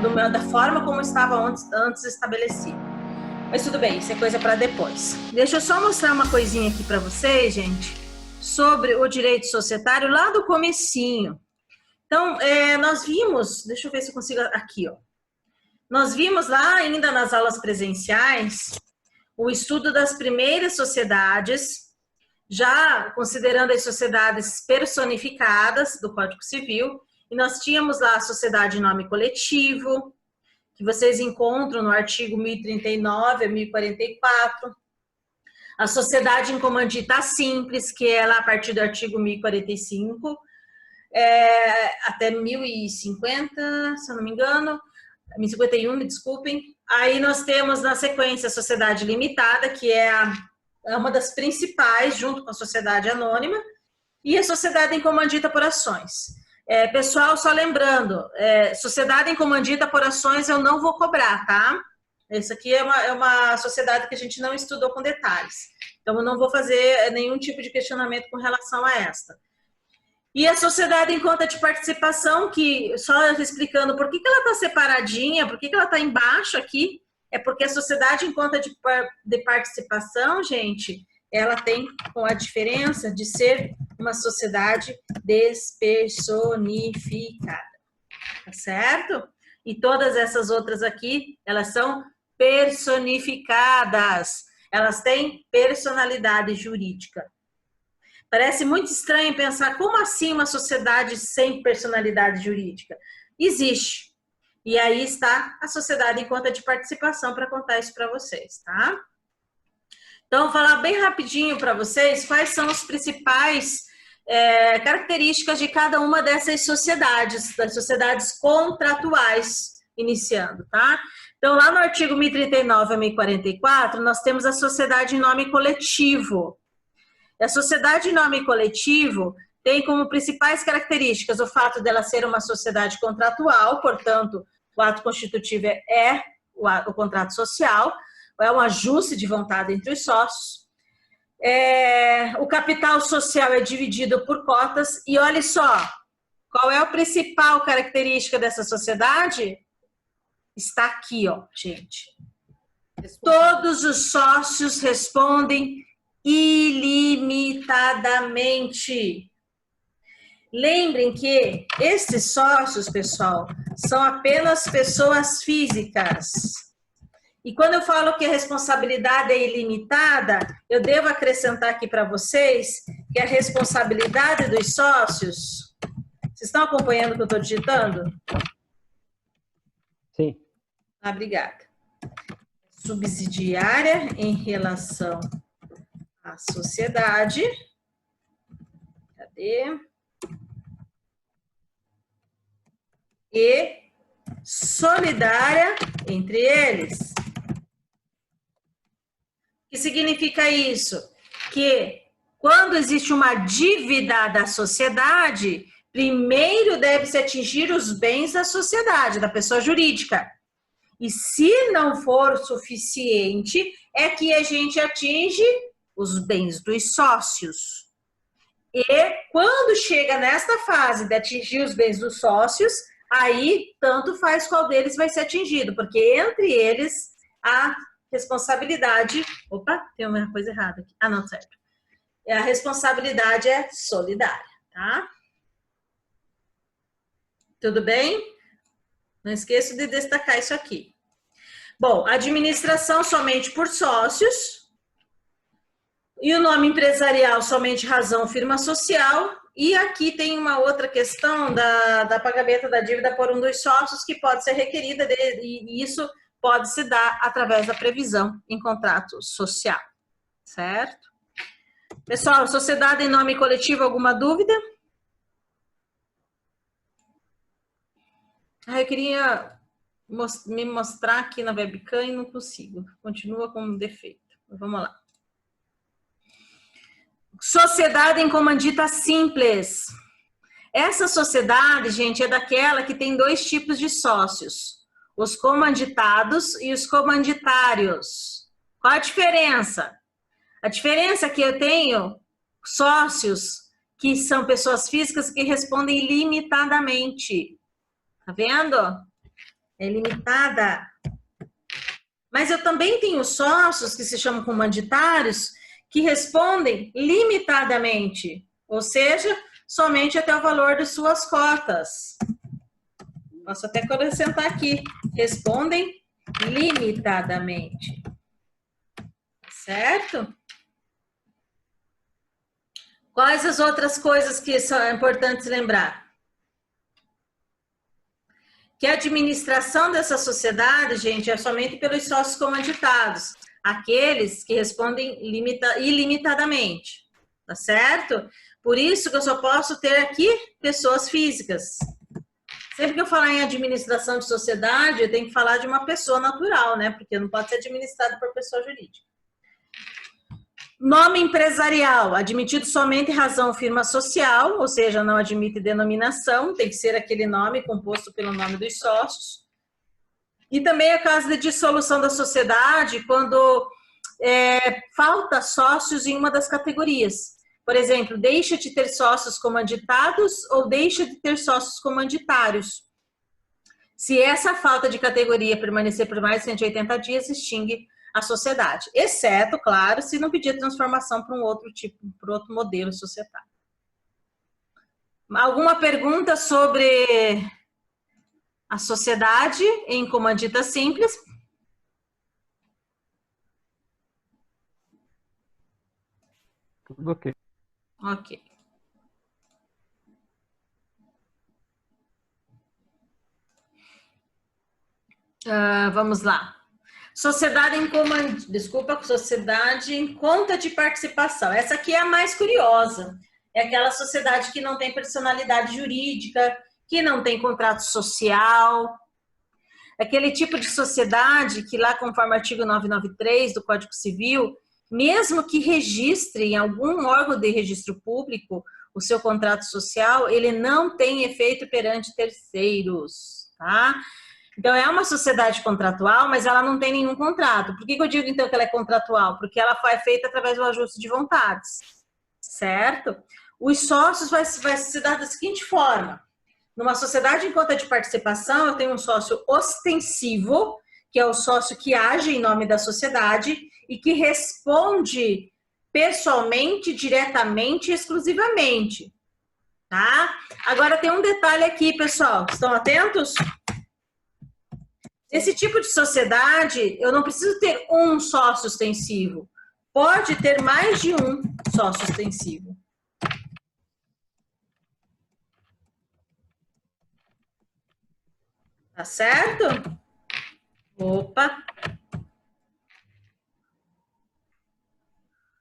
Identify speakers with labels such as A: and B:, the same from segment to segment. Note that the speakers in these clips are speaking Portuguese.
A: da forma como estava antes estabelecido. Mas tudo bem, isso é coisa para depois. Deixa eu só mostrar uma coisinha aqui para vocês, gente, sobre o direito societário lá do comecinho. Então, nós vimos, deixa eu ver se eu consigo aqui, ó. Nós vimos lá ainda nas aulas presenciais o estudo das primeiras sociedades, já considerando as sociedades personificadas do Código Civil, e nós tínhamos lá a sociedade em nome coletivo, que vocês encontram no artigo 1039 a 1044, a sociedade em comandita simples, que é lá a partir do artigo 1045, até 1050, se eu não me engano, 1051, me desculpem. Aí nós temos na sequência a sociedade limitada, que é uma das principais, junto com a sociedade anônima, e a sociedade em comandita por ações. Pessoal, só lembrando, sociedade em comandita por ações eu não vou cobrar, tá? Isso aqui é uma sociedade que a gente não estudou com detalhes. Então, eu não vou fazer nenhum tipo de questionamento com relação a esta. E a sociedade em conta de participação, que só explicando por que ela está separadinha, por que ela está embaixo aqui, é porque a sociedade em conta de participação, gente, ela tem com a diferença de ser uma sociedade despersonificada, tá certo? E todas essas outras aqui, elas são personificadas, elas têm personalidade jurídica. Parece muito estranho pensar como assim uma sociedade sem personalidade jurídica? Existe. E aí está a sociedade em conta de participação para contar isso para vocês, tá? Então, vou falar bem rapidinho para vocês quais são as principais características de cada uma dessas sociedades, das sociedades contratuais, iniciando, tá? Então, lá no artigo 1039 a 1044, nós temos a sociedade em nome coletivo. A sociedade em nome coletivo tem como principais características o fato dela ser uma sociedade contratual, portanto, o ato constitutivo é o contrato social, é um ajuste de vontade entre os sócios. O capital social é dividido por cotas e olha só, qual é a principal característica dessa sociedade? Está aqui, ó, gente. Todos os sócios respondem ilimitadamente. Lembrem que esses sócios, pessoal, são apenas pessoas físicas. E quando eu falo que a responsabilidade é ilimitada, eu devo acrescentar aqui para vocês que a responsabilidade dos sócios... Vocês estão acompanhando o que eu estou digitando?
B: Sim.
A: Obrigada. Subsidiária em relação à sociedade. Cadê? E solidária entre eles. O que significa isso? Que quando existe uma dívida da sociedade, primeiro deve-se atingir os bens da sociedade, da pessoa jurídica. E se não for suficiente, é que a gente atinge os bens dos sócios. E quando chega nesta fase de atingir os bens dos sócios, aí tanto faz qual deles vai ser atingido, porque entre eles a responsabilidade... Opa, tem uma coisa errada aqui. Ah, não, certo. A responsabilidade é solidária, tá? Tudo bem? Não esqueço de destacar isso aqui. Bom, administração somente por sócios. E o nome empresarial somente razão firma social. E aqui tem uma outra questão da pagamento da dívida por um dos sócios que pode ser requerida e isso pode se dar através da previsão em contrato social, certo? Pessoal, sociedade em nome coletivo, alguma dúvida? Eu queria me mostrar aqui na webcam e não consigo. Continua com defeito. Vamos lá. Sociedade em comandita simples. Essa sociedade, gente, é daquela que tem dois tipos de sócios. Os comanditados e os comanditários. Qual a diferença? A diferença é que eu tenho sócios que são pessoas físicas que respondem limitadamente. Tá vendo? É limitada. Mas eu também tenho sócios que se chamam comanditários que respondem limitadamente, ou seja, somente até o valor de suas cotas. Posso até acrescentar aqui, respondem limitadamente. Certo? Quais as outras coisas que são importantes lembrar? Que a administração dessa sociedade, gente, é somente pelos sócios comanditados, aqueles que respondem ilimitadamente, tá certo? Por isso que eu só posso ter aqui pessoas físicas. Sempre que eu falar em administração de sociedade, eu tenho que falar de uma pessoa natural, né? Porque não pode ser administrado por pessoa jurídica. Nome empresarial, admitido somente razão firma social, ou seja, não admite denominação, tem que ser aquele nome composto pelo nome dos sócios. E também a caso de dissolução da sociedade, quando falta sócios em uma das categorias. Por exemplo, deixa de ter sócios comanditados ou deixa de ter sócios comanditários. Se essa falta de categoria permanecer por mais de 180 dias, extingue a sociedade, exceto, claro, se não pedir transformação para um outro tipo, para outro modelo societário. Alguma pergunta sobre a sociedade em comandita simples?
B: Tudo ok.
A: Ok. Vamos lá. Sociedade em conta de participação. Essa aqui é a mais curiosa. É aquela sociedade que não tem personalidade jurídica, que não tem contrato social. Aquele tipo de sociedade que lá, conforme o artigo 993 do Código Civil, mesmo que registre em algum órgão de registro público o seu contrato social, ele não tem efeito perante terceiros, tá? Então, é uma sociedade contratual, mas ela não tem nenhum contrato. Por que eu digo, então, que ela é contratual? Porque ela foi feita através do ajuste de vontades, certo? Os sócios vai se dar da seguinte forma. Numa sociedade em conta de participação, eu tenho um sócio ostensivo, que é o sócio que age em nome da sociedade e que responde pessoalmente, diretamente e exclusivamente, tá? Agora, tem um detalhe aqui, pessoal. Estão atentos? Esse tipo de sociedade, eu não preciso ter um sócio ostensivo. Pode ter mais de um sócio ostensivo. Tá certo? Opa.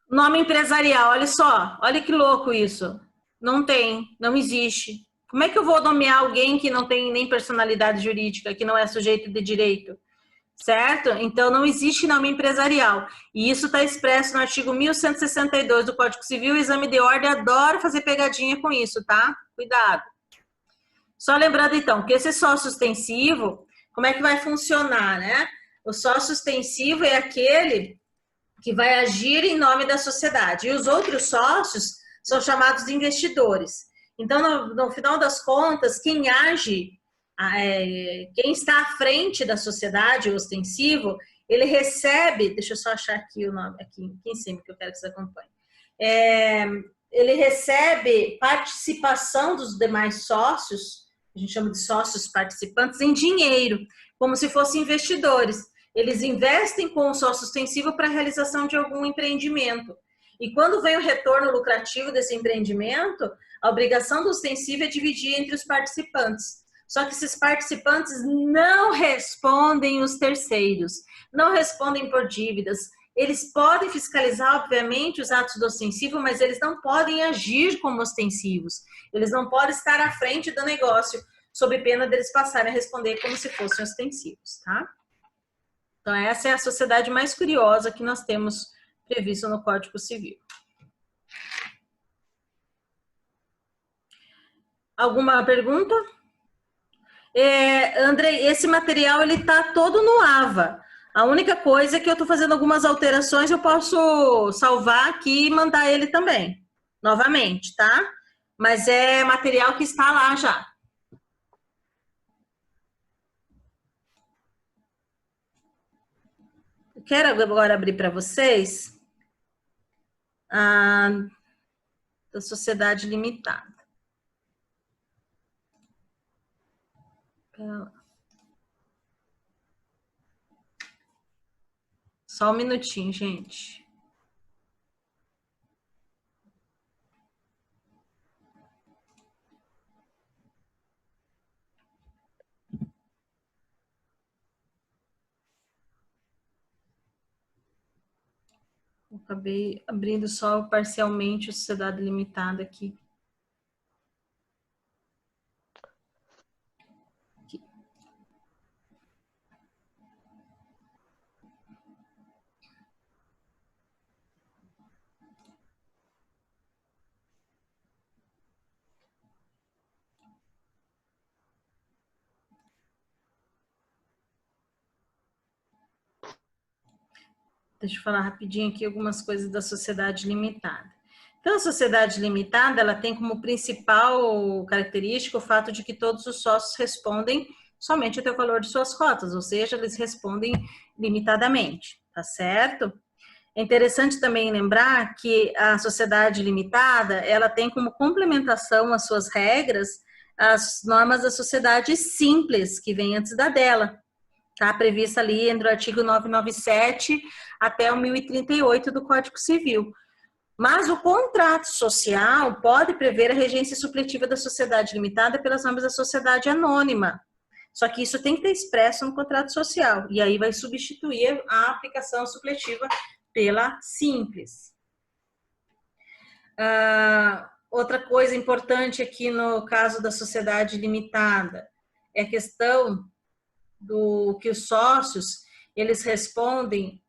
A: Nome empresarial, olha só. Olha que louco isso. Não tem, não existe. Como é que eu vou nomear alguém que não tem nem personalidade jurídica, que não é sujeito de direito? Certo? Então, não existe nome empresarial. E isso está expresso no artigo 1162 do Código Civil. O exame de ordem adora fazer pegadinha com isso, tá? Cuidado. Só lembrando, então, que esse sócio ostensivo, como é que vai funcionar, né? O sócio ostensivo é aquele que vai agir em nome da sociedade. E os outros sócios são chamados de investidores. Então, no final das contas, quem age, quem está à frente da sociedade, o ostensivo, ele recebe, deixa eu só achar aqui o nome, aqui em cima, que eu quero que vocês acompanhem. Ele recebe participação dos demais sócios, a gente chama de sócios participantes, em dinheiro, como se fossem investidores. Eles investem com o sócio ostensivo para a realização de algum empreendimento. E quando vem o retorno lucrativo desse empreendimento, a obrigação do ostensivo é dividir entre os participantes. Só que esses participantes não respondem os terceiros, não respondem por dívidas. Eles podem fiscalizar, obviamente, os atos do ostensivo, mas eles não podem agir como ostensivos. Eles não podem estar à frente do negócio, sob pena deles passarem a responder como se fossem ostensivos, tá? Então, essa é a sociedade mais curiosa que nós temos previsto no Código Civil. Alguma pergunta? Andrei, esse material ele está todo no AVA. A única coisa é que eu estou fazendo algumas alterações, eu posso salvar aqui e mandar ele também, novamente, tá? Mas é material que está lá já. quero agora abrir para vocês a da sociedade limitada. Só um minutinho, gente. Eu acabei abrindo só parcialmente a sociedade limitada aqui. Deixa eu falar rapidinho aqui algumas coisas da sociedade limitada. Então, a sociedade limitada, ela tem como principal característica o fato de que todos os sócios respondem somente até o valor de suas cotas, ou seja, eles respondem limitadamente, tá certo? É interessante também lembrar que a sociedade limitada, ela tem como complementação às suas regras as normas da sociedade simples, que vem antes da dela. Está prevista ali entre o artigo 997 até o 1038 do Código Civil. Mas o contrato social pode prever a regência supletiva da sociedade limitada pelas normas da sociedade anônima. Só que isso tem que ter expresso no contrato social. E aí vai substituir a aplicação supletiva pela simples. Outra coisa importante aqui no caso da sociedade limitada é a questão do que os sócios, eles respondem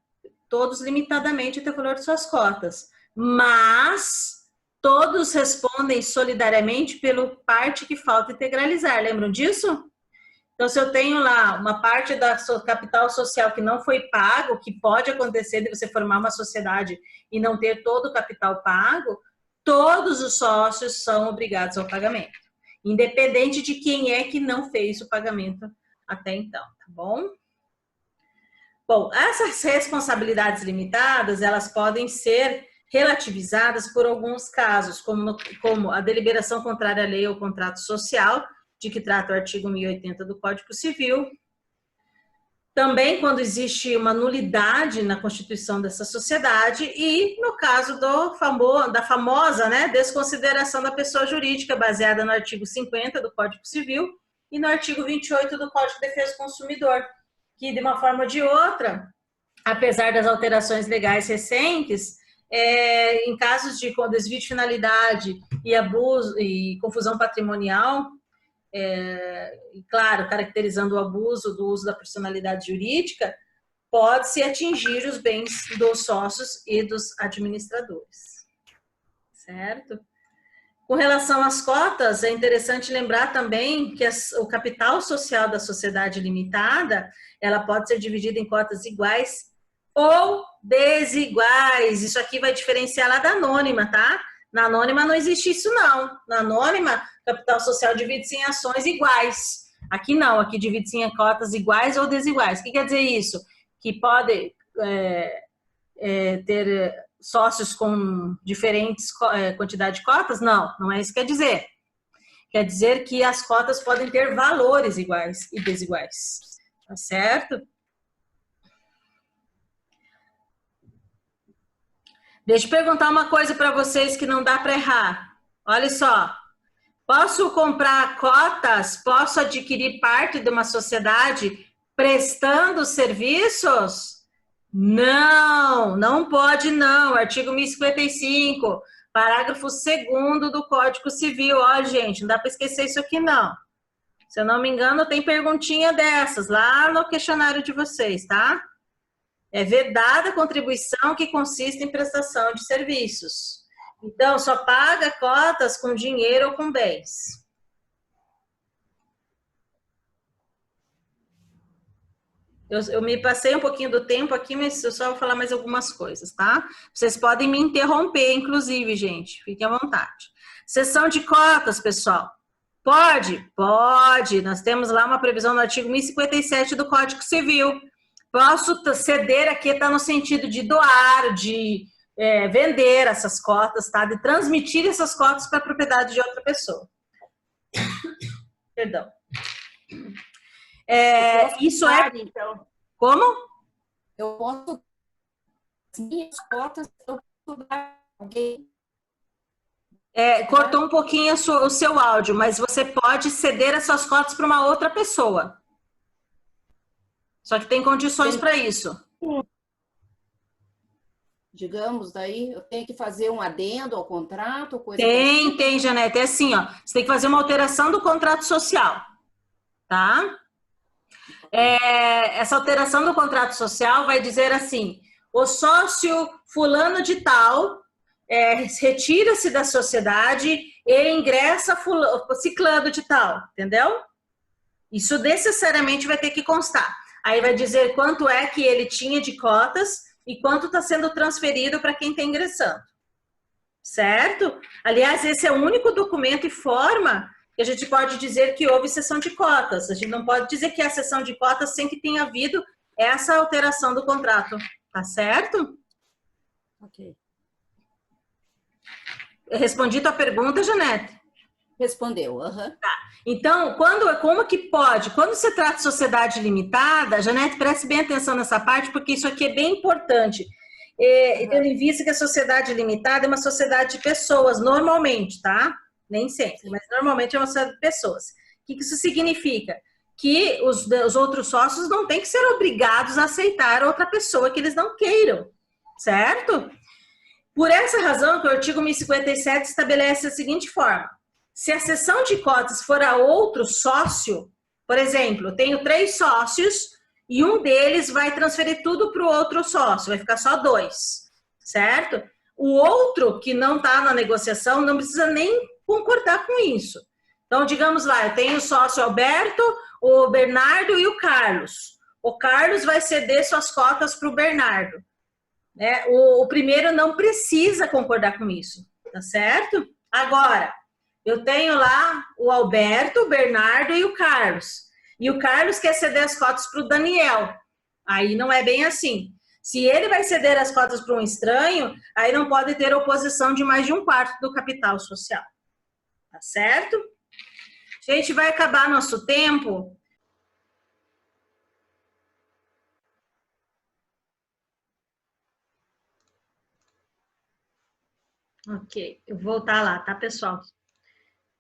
A: todos limitadamente até o valor de suas cotas, mas todos respondem solidariamente pelo parte que falta integralizar, lembram disso? Então, se eu tenho lá uma parte da sua capital social que não foi pago, que pode acontecer de você formar uma sociedade e não ter todo o capital pago, todos os sócios são obrigados ao pagamento, independente de quem é que não fez o pagamento até então, tá bom? Bom, essas responsabilidades limitadas, elas podem ser relativizadas por alguns casos, como a deliberação contrária à lei ou contrato social, de que trata o artigo 1080 do Código Civil. Também quando existe uma nulidade na constituição dessa sociedade e no caso da famosa, né, desconsideração da pessoa jurídica, baseada no artigo 50 do Código Civil e no artigo 28 do Código de Defesa do Consumidor, que de uma forma ou de outra, apesar das alterações legais recentes, em casos de desvio de finalidade e abuso e confusão patrimonial, e claro, caracterizando o abuso do uso da personalidade jurídica, pode-se atingir os bens dos sócios e dos administradores, certo? Com relação às cotas, é interessante lembrar também que o capital social da sociedade limitada, ela pode ser dividida em cotas iguais ou desiguais. Isso aqui vai diferenciar lá da anônima, tá? Na anônima não existe isso, não. Na anônima, capital social divide-se em ações iguais. Aqui não, aqui divide-se em cotas iguais ou desiguais. O que quer dizer isso? Que pode ter sócios com diferentes quantidade de cotas? Não, não é isso que quer dizer. Quer dizer que as cotas podem ter valores iguais e desiguais. Tá certo? Deixa eu perguntar uma coisa para vocês que não dá para errar. Olha só. Posso comprar cotas? Posso adquirir parte de uma sociedade prestando serviços? Não, não pode não. Artigo 1055, parágrafo 2º do Código Civil. Ó, gente, não dá para esquecer isso aqui não. Se eu não me engano, tem perguntinha dessas lá no questionário de vocês, tá? É vedada a contribuição que consiste em prestação de serviços. Então, só paga cotas com dinheiro ou com bens. Eu me passei um pouquinho do tempo aqui, mas eu só vou falar mais algumas coisas, tá? Vocês podem me interromper, inclusive, gente. Fiquem à vontade. Seção de cotas, pessoal. Pode? Pode. Nós temos lá uma previsão no artigo 1057 do Código Civil. Posso ceder aqui, está no sentido de doar, de vender essas cotas, tá? De transmitir essas cotas para a propriedade de outra pessoa. Perdão. Isso
C: dar, então.
A: Como?
C: Eu posso as minhas cotas, eu posso dar alguém.
A: Cortou um pouquinho o seu áudio, mas você pode ceder as suas cotas para uma outra pessoa. Só que tem condições para isso.
C: Digamos, daí eu tenho que fazer um adendo ao contrato, coisa
A: Tem, Janete. É assim, ó. Você tem que fazer uma alteração do contrato social, tá? Essa alteração do contrato social vai dizer assim: o sócio fulano de tal retira-se da sociedade e ingressa ciclano de tal, entendeu? Isso necessariamente vai ter que constar. Aí vai dizer quanto é que ele tinha de cotas e quanto está sendo transferido para quem está ingressando. Certo? Aliás, esse é o único documento e forma que a gente pode dizer que houve cessão de cotas. A gente não pode dizer que é a cessão de cotas sem que tenha havido essa alteração do contrato. Tá certo?
C: Ok.
A: Respondi tua pergunta, Janete?
C: Respondeu.
A: Tá. Então, como que pode? Quando se trata de sociedade limitada, Janete, preste bem atenção nessa parte, porque isso aqui é bem importante. Tendo em vista que a sociedade limitada é uma sociedade de pessoas, normalmente, tá? Nem sempre, mas normalmente é uma sociedade de pessoas. O que isso significa? Que os outros sócios não têm que ser obrigados a aceitar outra pessoa que eles não queiram, certo? Por essa razão, que o artigo 1057 estabelece a seguinte forma: se a cessão de cotas for a outro sócio, por exemplo, eu tenho 3 sócios e um deles vai transferir tudo para o outro sócio, vai ficar só 2, certo? O outro que não está na negociação não precisa nem concordar com isso. Então, digamos lá, eu tenho o sócio Alberto, o Bernardo e o Carlos. O Carlos vai ceder suas cotas para o Bernardo. O primeiro não precisa concordar com isso, tá certo? Agora, eu tenho lá o Alberto, o Bernardo e o Carlos. E o Carlos quer ceder as cotas para o Daniel. Aí não é bem assim. Se ele vai ceder as cotas para um estranho, aí não pode ter oposição de mais de 1/4 do capital social. Tá certo? Gente, vai acabar nosso tempo. Ok, eu vou voltar lá, tá, pessoal?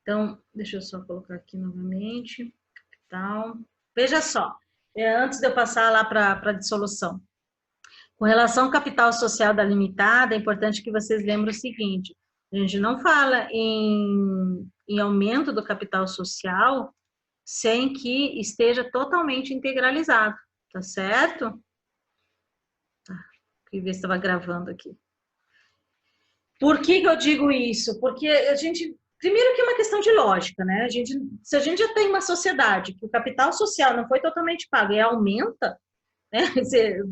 A: Então, deixa eu só colocar aqui novamente. Capital. Veja só, antes de eu passar lá para a dissolução. Com relação ao capital social da limitada, é importante que vocês lembrem o seguinte: a gente não fala em aumento do capital social sem que esteja totalmente integralizado, tá certo? Tá, queria ver se estava gravando aqui. Por que eu digo isso? Porque a gente, primeiro que é uma questão de lógica, né? Se a gente já tem uma sociedade que o capital social não foi totalmente pago e aumenta, né?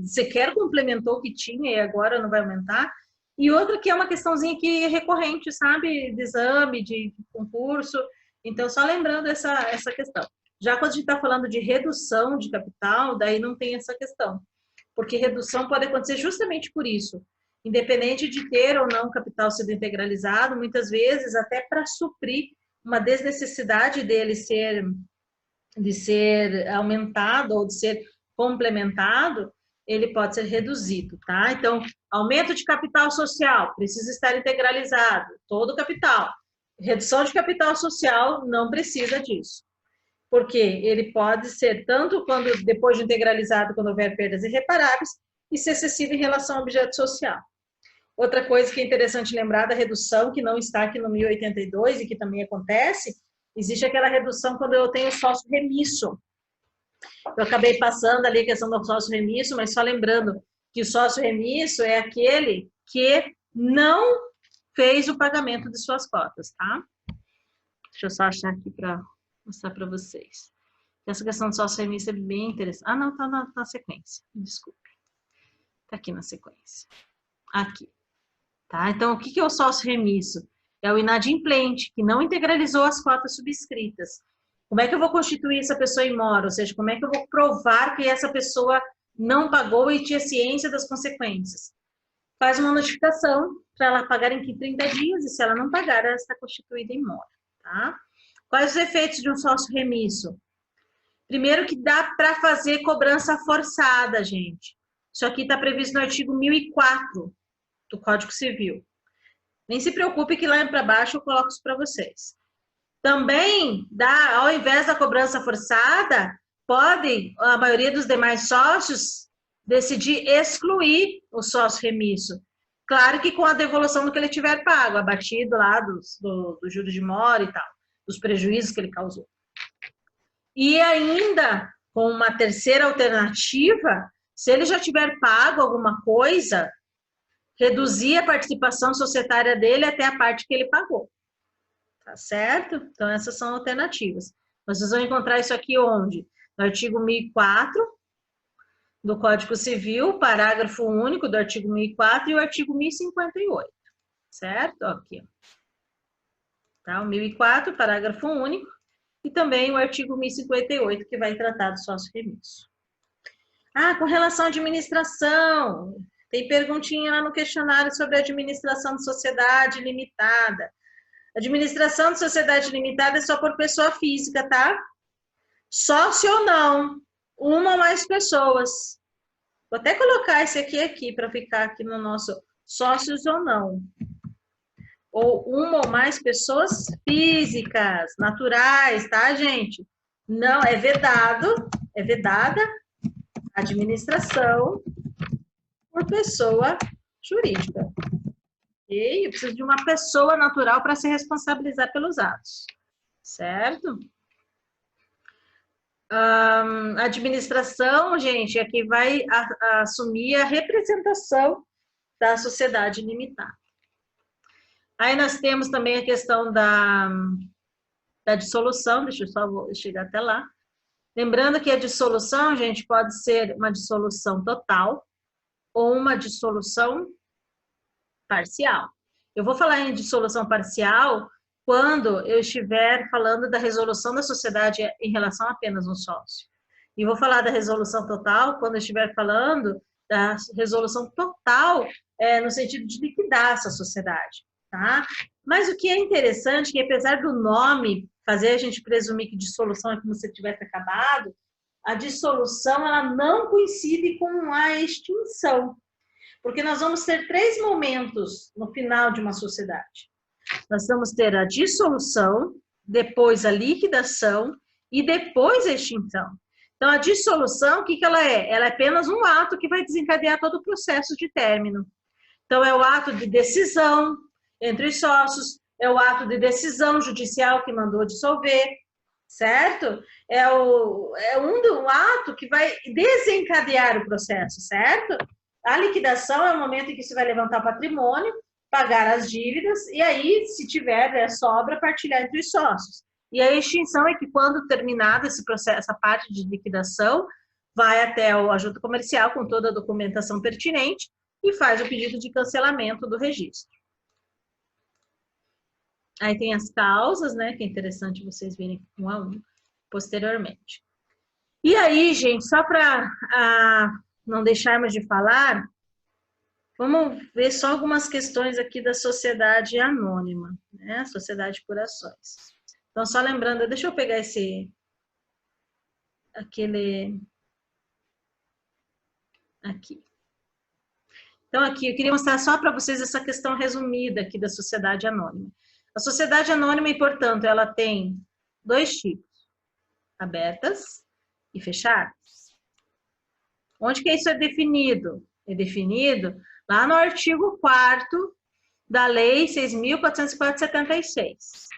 A: Você quer complementou o que tinha e agora não vai aumentar. E outra que é uma questãozinha que é recorrente, sabe? De exame, de concurso. Então, só lembrando essa questão. Já quando a gente está falando de redução de capital, daí não tem essa questão. Porque redução pode acontecer justamente por isso. Independente de ter ou não capital sendo integralizado, muitas vezes até para suprir uma desnecessidade dele de ser aumentado ou de ser complementado, ele pode ser reduzido, tá? Então, aumento de capital social, precisa estar integralizado, todo o capital. Redução de capital social, não precisa disso. Porque ele pode ser tanto quando depois de integralizado, quando houver perdas irreparáveis, e ser excessivo em relação ao objeto social. Outra coisa que é interessante lembrar da redução, que não está aqui no 1082 e que também acontece, existe aquela redução quando eu tenho sócio remisso. Eu acabei passando ali a questão do sócio remisso, mas só lembrando que o sócio remisso é aquele que não fez o pagamento de suas cotas, tá? Deixa eu só achar aqui para mostrar para vocês. Essa questão do sócio remisso é bem interessante. Ah, não, tá na sequência. Desculpe. Tá aqui na sequência. Aqui. Tá? Então, o que é o sócio remisso? É o inadimplente, que não integralizou as cotas subscritas. Como é que eu vou constituir essa pessoa em mora? Ou seja, como é que eu vou provar que essa pessoa não pagou e tinha ciência das consequências. Faz uma notificação para ela pagar em 30 dias e se ela não pagar, ela está constituída em mora, tá? Quais os efeitos de um sócio remisso? Primeiro que dá para fazer cobrança forçada, gente. Isso aqui está previsto no artigo 1004 do Código Civil. Nem se preocupe que lá para baixo eu coloco isso para vocês. Também dá, ao invés da cobrança forçada, pode a maioria dos demais sócios decidir excluir o sócio remisso. Claro que com a devolução do que ele tiver pago, abatido lá do juros de mora e tal, dos prejuízos que ele causou. E ainda, com uma terceira alternativa, se ele já tiver pago alguma coisa, reduzir a participação societária dele até a parte que ele pagou. Tá certo? Então, essas são alternativas. Vocês vão encontrar isso aqui onde? No artigo 1004 do Código Civil, parágrafo único do artigo 1004 e o artigo 1058. Certo? Aqui. Tá? O 1004, parágrafo único, e também o artigo 1058, que vai tratar do sócio remisso. Ah, com relação à administração, tem perguntinha lá no questionário sobre a administração de sociedade limitada. Administração de sociedade limitada é só por pessoa física, tá? Sócio ou não, uma ou mais pessoas. Vou até colocar esse aqui para ficar aqui no nosso sócios ou não. Ou uma ou mais pessoas físicas, naturais, tá, gente? Não, é vedada a administração por pessoa jurídica. Ok? Eu preciso de uma pessoa natural para se responsabilizar pelos atos, certo? A administração, gente, aqui vai assumir a representação da sociedade limitada. Aí nós temos também a questão da dissolução, deixa eu só chegar até lá. Lembrando que a dissolução, gente, pode ser uma dissolução total ou uma dissolução parcial. Eu vou falar em dissolução parcial quando eu estiver falando da resolução da sociedade em relação a apenas um sócio. E vou falar da resolução total quando eu estiver falando da resolução total no sentido de liquidar essa sociedade, tá? Mas o que é interessante é que apesar do nome fazer a gente presumir que dissolução é como se tivesse acabado, a dissolução ela não coincide com a extinção. Porque nós vamos ter 3 momentos no final de uma sociedade. Nós vamos ter a dissolução, depois a liquidação e depois a extinção. Então, a dissolução, o que ela é? Ela é apenas um ato que vai desencadear todo o processo de término. Então, é o ato de decisão entre os sócios, é o ato de decisão judicial que mandou dissolver, certo? É um ato que vai desencadear o processo, certo? A liquidação é o momento em que você vai levantar o patrimônio, pagar as dívidas, e aí, se tiver sobra, partilhar entre os sócios. E a extinção é que, quando terminado esse processo, essa parte de liquidação, vai até a junta comercial com toda a documentação pertinente e faz o pedido de cancelamento do registro. Aí tem as causas, né, que é interessante vocês verem um a um posteriormente. E aí, gente, só para não deixarmos de falar, vamos ver só algumas questões aqui da sociedade anônima, né? Sociedade por ações. Então, só lembrando, deixa eu pegar aqui. Então, aqui, eu queria mostrar só para vocês essa questão resumida aqui da sociedade anônima. A sociedade anônima, e, portanto, ela tem 2 tipos, abertas e fechadas. Onde que isso é definido? É definido lá no artigo 4º da Lei 6.476.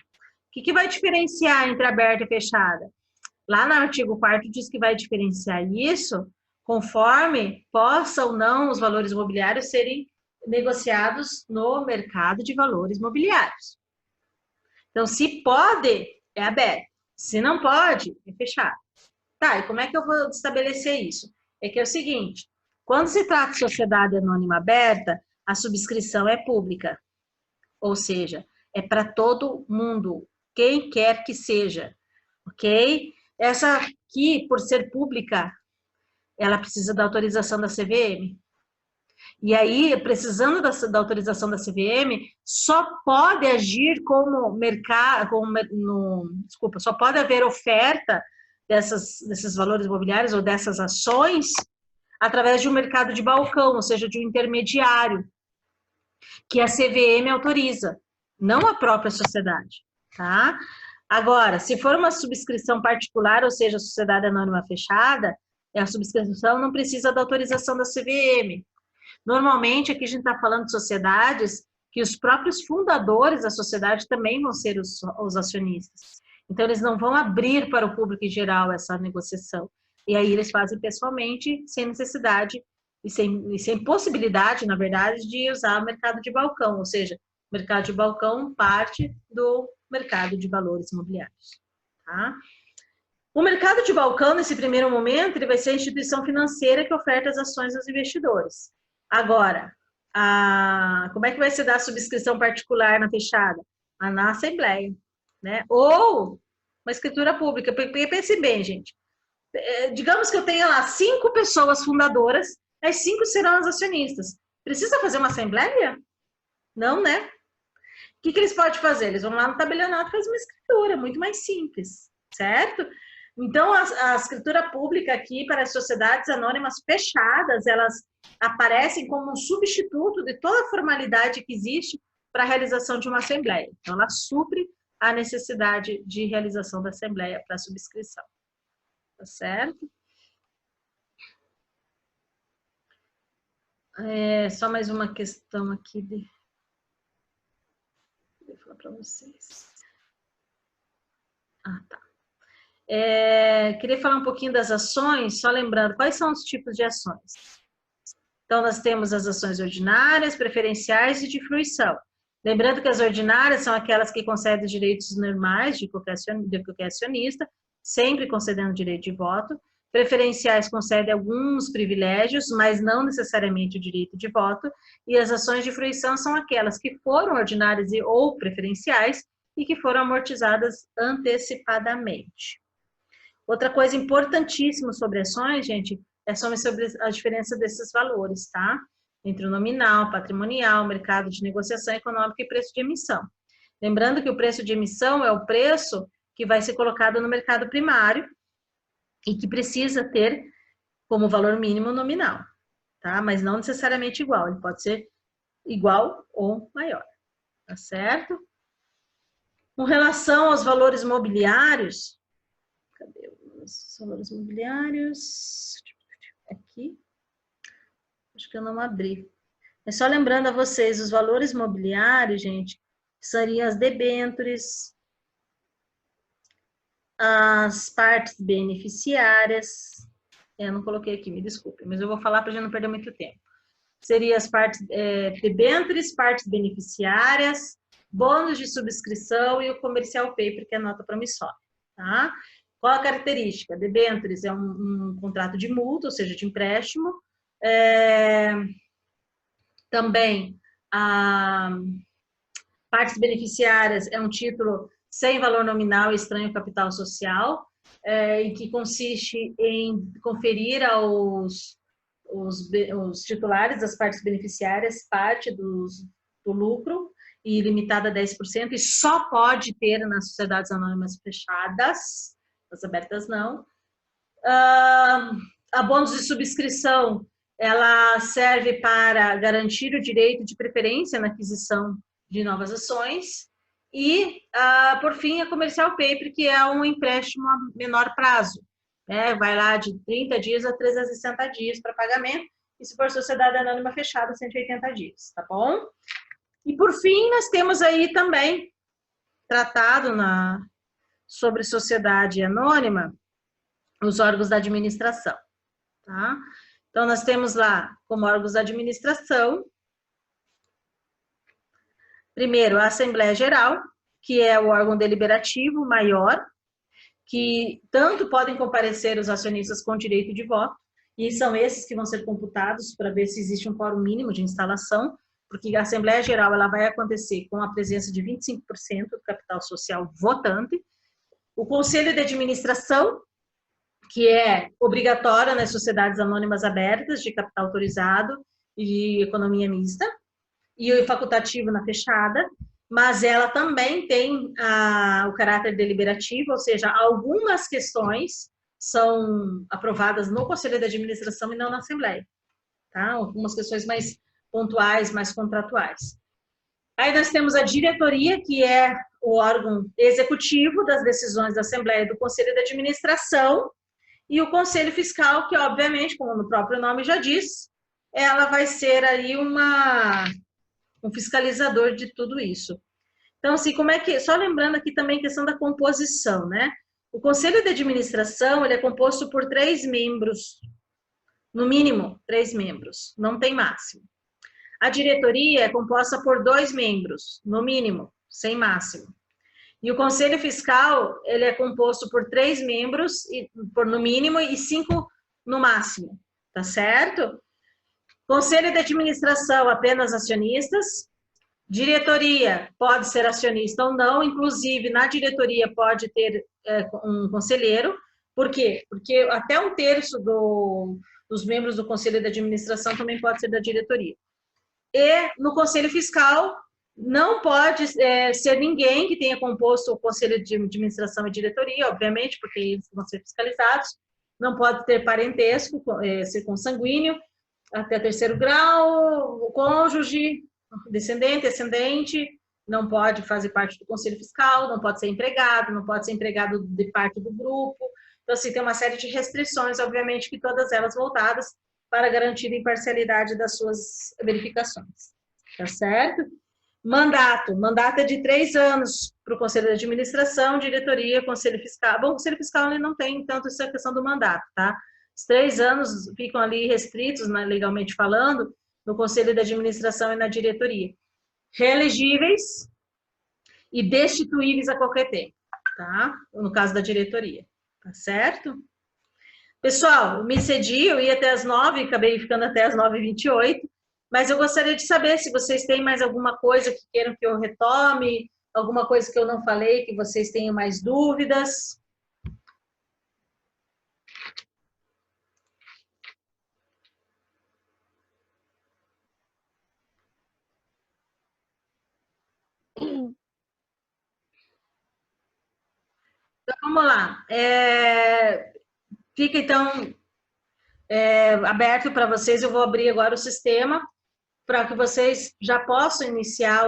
A: O que vai diferenciar entre aberta e fechada? Lá no artigo 4º diz que vai diferenciar isso conforme possa ou não os valores imobiliários serem negociados no mercado de valores imobiliários. Então, se pode, é aberto. Se não pode, é fechado. Tá, e como é que eu vou estabelecer isso? É que é o seguinte, quando se trata de sociedade anônima aberta, a subscrição é pública. Ou seja, é para todo mundo, quem quer que seja, ok? Essa aqui, por ser pública, ela precisa da autorização da CVM. E aí, precisando da autorização da CVM, só pode agir como mercado, só pode haver oferta desses valores imobiliários ou dessas ações através de um mercado de balcão, ou seja, de um intermediário, que a CVM autoriza, não a própria sociedade, tá? Agora, se for uma subscrição particular, ou seja, sociedade anônima fechada, a subscrição não precisa da autorização da CVM. Normalmente, aqui a gente está falando de sociedades que os próprios fundadores da sociedade também vão ser os acionistas. Então, eles não vão abrir para o público em geral essa negociação. E aí, eles fazem pessoalmente, sem necessidade e sem possibilidade, na verdade, de usar o mercado de balcão. Ou seja, o mercado de balcão parte do mercado de valores imobiliários. Tá? O mercado de balcão, nesse primeiro momento, ele vai ser a instituição financeira que oferta as ações aos investidores. Agora, como é que vai se dar a subscrição particular na fechada? Na Assembleia, né? Ou uma escritura pública. Porque pense bem, gente. Digamos que eu tenha lá 5 pessoas fundadoras, as 5 serão as acionistas. Precisa fazer uma Assembleia? Não, né? O que eles podem fazer? Eles vão lá no tabelionato e fazem uma escritura, muito mais simples, certo? Então, a escritura pública aqui para as sociedades anônimas fechadas, elas aparecem como um substituto de toda a formalidade que existe para a realização de uma assembleia. Então, ela supre a necessidade de realização da assembleia para a subscrição. Tá certo? Só mais uma questão aqui Vou falar para vocês. Tá. Queria falar um pouquinho das ações, só lembrando, quais são os tipos de ações? Então, nós temos as ações ordinárias, preferenciais e de fruição. Lembrando que as ordinárias são aquelas que concedem os direitos normais de qualquer acionista, sempre concedendo direito de voto. Preferenciais concedem alguns privilégios, mas não necessariamente o direito de voto. E as ações de fruição são aquelas que foram ordinárias ou preferenciais e que foram amortizadas antecipadamente. Outra coisa importantíssima sobre ações, gente, é sobre a diferença desses valores, tá? Entre o nominal, patrimonial, mercado de negociação econômica e preço de emissão. Lembrando que o preço de emissão é o preço que vai ser colocado no mercado primário e que precisa ter como valor mínimo nominal, tá? Mas não necessariamente igual, ele pode ser igual ou maior, tá certo? Com relação aos valores mobiliários, cadê os valores mobiliários? Aqui. Acho que eu não abri. É só lembrando a vocês, os valores mobiliários, gente, seriam as debêntures, as partes beneficiárias. Eu não coloquei aqui, me desculpe, mas eu vou falar para a gente não perder muito tempo. Seriam as partes debêntures, partes beneficiárias, bônus de subscrição e o comercial paper, que é a nota promissória, tá? Qual a característica? Debêntures é um contrato de multa, ou seja, de empréstimo. Também, partes beneficiárias é um título sem valor nominal e estranho ao capital social, e que consiste em conferir aos titulares das partes beneficiárias parte do lucro, e limitada a 10%, e só pode ter nas sociedades anônimas fechadas, as abertas não. A bônus de subscrição, ela serve para garantir o direito de preferência na aquisição de novas ações. E, por fim, a comercial paper, que é um empréstimo a menor prazo, né? Vai lá de 30 dias a 360 dias para pagamento, e se for sociedade anônima fechada, 180 dias, tá bom? E, por fim, nós temos aí também, tratado sobre sociedade anônima, os órgãos da administração, tá? Então, nós temos lá, como órgãos da administração, primeiro, a Assembleia Geral, que é o órgão deliberativo maior, que tanto podem comparecer os acionistas com direito de voto, e são esses que vão ser computados para ver se existe um quórum mínimo de instalação, porque a Assembleia Geral ela vai acontecer com a presença de 25% do capital social votante. O Conselho de Administração, que é obrigatória nas sociedades anônimas abertas de capital autorizado e de economia mista, e o facultativo na fechada, mas ela também tem o caráter deliberativo, ou seja, algumas questões são aprovadas no Conselho de Administração e não na Assembleia, tá? Algumas questões mais pontuais, mais contratuais. Aí nós temos a diretoria, que é o órgão executivo das decisões da Assembleia e do Conselho de Administração, e o Conselho Fiscal, que obviamente, como o próprio nome já diz, ela vai ser aí um fiscalizador de tudo isso. Então, assim, como é que... Só lembrando aqui também a questão da composição, né? O Conselho de Administração, ele é composto por 3 membros, no mínimo 3 membros, não tem máximo. A diretoria é composta por 2 membros, no mínimo, sem máximo. E o Conselho Fiscal, ele é composto por 3 membros, no mínimo, e 5 no máximo, tá certo? Conselho de Administração, apenas acionistas. Diretoria, pode ser acionista ou não, inclusive na diretoria pode ter um conselheiro. Por quê? Porque até 1/3 dos membros do Conselho de Administração também pode ser da diretoria. E no Conselho Fiscal, não pode ser ninguém que tenha composto o Conselho de Administração e Diretoria, obviamente, porque eles vão ser fiscalizados. Não pode ter parentesco, ser consanguíneo, até 3º grau, o cônjuge, descendente, ascendente, não pode fazer parte do Conselho Fiscal, não pode ser empregado, não pode ser empregado de parte do grupo. Então, assim, tem uma série de restrições, obviamente, que todas elas voltadas para garantir a imparcialidade das suas verificações. Tá certo? Mandato é de 3 anos para o Conselho de Administração, diretoria, Conselho Fiscal. Bom, o Conselho Fiscal ele não tem tanto essa questão do mandato, tá? Os 3 anos ficam ali restritos, né, legalmente falando, no Conselho de Administração e na diretoria. Reelegíveis e destituíveis a qualquer tempo, tá? No caso da diretoria, tá certo? Pessoal, me excedi, eu ia até as 9, acabei ficando até as 9h28, mas eu gostaria de saber se vocês têm mais alguma coisa que queiram que eu retome, alguma coisa que eu não falei, que vocês tenham mais dúvidas. Então, vamos lá. Fica, então, aberto para vocês. Eu vou abrir agora o sistema para que vocês já possam iniciar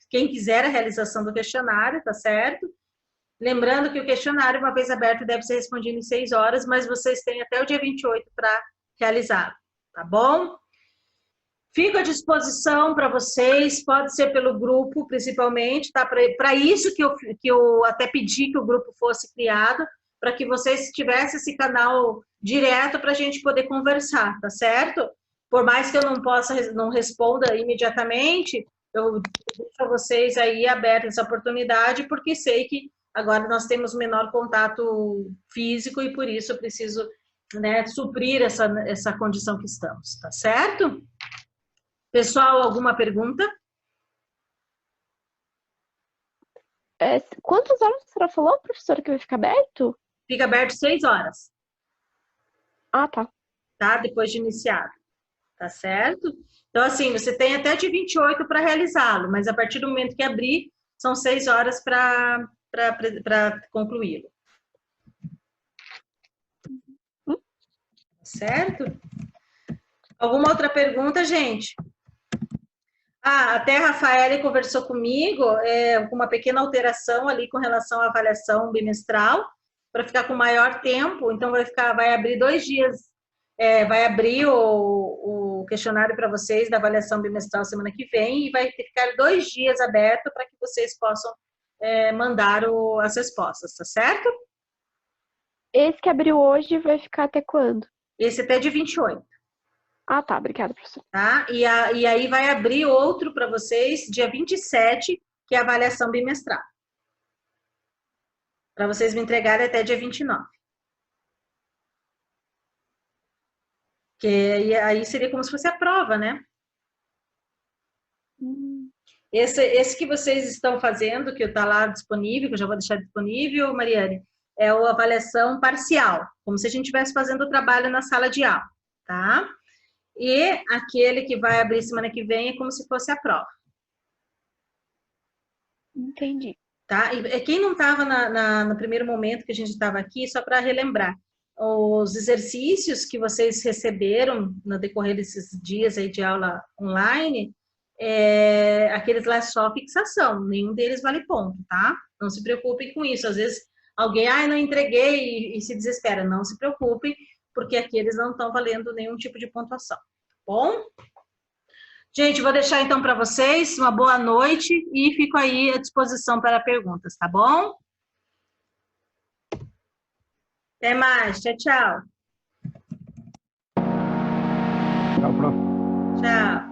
A: quem quiser a realização do questionário, tá certo? Lembrando que o questionário, uma vez aberto, deve ser respondido em 6 horas, mas vocês têm até o dia 28 para realizar, tá bom? Fico à disposição para vocês, pode ser pelo grupo, principalmente, tá? Para isso que eu até pedi que o grupo fosse criado, para que vocês tivessem esse canal direto para a gente poder conversar, tá certo? Por mais que eu não responda imediatamente, eu deixo a vocês aí aberta essa oportunidade, porque sei que agora nós temos menor contato físico e por isso eu preciso, né, suprir essa condição que estamos, tá certo? Pessoal, alguma pergunta?
D: Quantas horas a senhora falou, professora, que vai ficar aberto?
A: Fica aberto 6 horas.
D: Ah, tá.
A: Tá? Depois de iniciado. Tá certo? Então, assim, você tem até de 28 para realizá-lo, mas a partir do momento que abrir, são 6 horas para concluí-lo. Certo? Alguma outra pergunta, gente? Até a Rafaela conversou comigo, com uma pequena alteração ali com relação à avaliação bimestral, para ficar com maior tempo, então vai abrir 2 dias, vai abrir o questionário para vocês da avaliação bimestral semana que vem, e vai ficar 2 dias aberto para que vocês possam mandar as respostas, tá certo?
D: Esse que abriu hoje vai ficar até quando?
A: Esse até dia 28.
D: Ah, tá. Obrigada, professor.
A: Tá? E aí vai abrir outro para vocês, dia 27, que é a avaliação bimestral. Para vocês me entregarem até dia 29. Que aí seria como se fosse a prova, né? Esse que vocês estão fazendo, que está lá disponível, que eu já vou deixar disponível, Mariane, é a avaliação parcial, como se a gente estivesse fazendo o trabalho na sala de aula, tá? E aquele que vai abrir semana que vem é como se fosse a prova.
D: Entendi.
A: Tá? E quem não estava no primeiro momento que a gente estava aqui, só para relembrar, os exercícios que vocês receberam no decorrer desses dias aí de aula online, aqueles lá é só fixação, nenhum deles vale ponto, tá? Não se preocupem com isso. Às vezes alguém, não entreguei e se desespera. Não se preocupem, porque aqui eles não estão valendo nenhum tipo de pontuação, tá bom? Gente, vou deixar então para vocês uma boa noite e fico aí à disposição para perguntas, tá bom? Até mais. Tchau, tchau.
B: Tchau, prof.
A: Tchau.